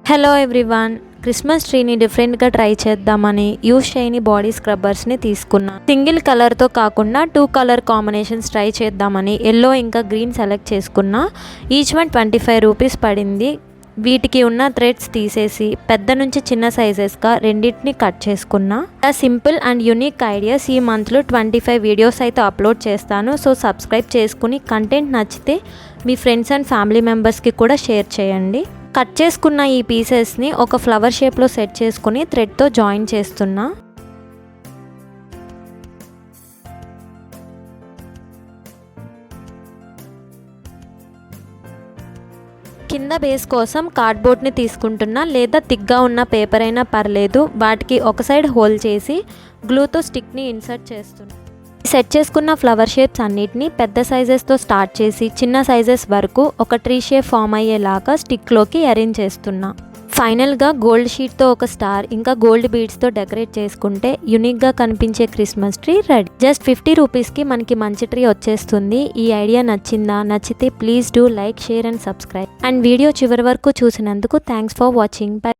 Hello everyone, Christmas ట్రీని డిఫరెంట్గా try చేద్దామని యూస్ షైనీ బాడీ స్క్రబ్బర్స్ని తీసుకున్నా. సింగిల్ కలర్తో కాకుండా 2 కలర్ కాంబినేషన్స్ ట్రై చేద్దామని ఎల్లో ఇంకా గ్రీన్ సెలెక్ట్ చేసుకున్నా. ఈచ్ వన్ 25 రూపీస్ పడింది. వీటికి ఉన్న థ్రెడ్స్ తీసేసి పెద్ద నుంచి చిన్న సైజెస్గా రెండింటిని కట్ చేసుకున్నా. సింపుల్ అండ్ యూనిక్ ఐడియాస్ ఈ మంత్లో 25 వీడియోస్ అయితే అప్లోడ్ చేస్తాను. సో సబ్స్క్రైబ్ చేసుకుని కంటెంట్ నచ్చితే మీ ఫ్రెండ్స్ అండ్ ఫ్యామిలీ మెంబర్స్కి కూడా షేర్ చేయండి. కట్ చేసుకున్న ఈ పీసెస్ని ఒక ఫ్లవర్ షేప్లో సెట్ చేసుకుని థ్రెడ్తో జాయిన్ చేస్తున్నా. కింద బేస్ కోసం కార్డ్బోర్డ్ని తీసుకుంటున్నా, లేదా థిక్గా ఉన్న పేపర్ అయినా పర్లేదు. వాటికి ఒక సైడ్ హోల్ చేసి గ్లూతో స్టిక్ని ఇన్సర్ట్ చేస్తున్నా. సెట్ చేసుకున్న ఫ్లవర్ షేప్స్ అన్నిటిని పెద్ద సైజెస్తో స్టార్ట్ చేసి చిన్న సైజెస్ వరకు ఒక ట్రీ షేప్ ఫామ్ అయ్యేలాగా స్టిక్లోకి అరేంజ్ చేస్తున్నా. ఫైనల్గా గోల్డ్ షీట్తో ఒక స్టార్ ఇంకా గోల్డ్ బీడ్స్తో డెకరేట్ చేసుకుంటే యూనిక్గా కనిపించే క్రిస్మస్ ట్రీ రెడీ. జస్ట్ 50 రూపీస్కి మనకి మంచి ట్రీ వచ్చేస్తుంది. ఈ ఐడియా నచ్చిందా? నచ్చితే please do like, share and subscribe. And video చివరి వరకు చూసినందుకు థ్యాంక్స్ ఫర్ వాచింగ్. బై.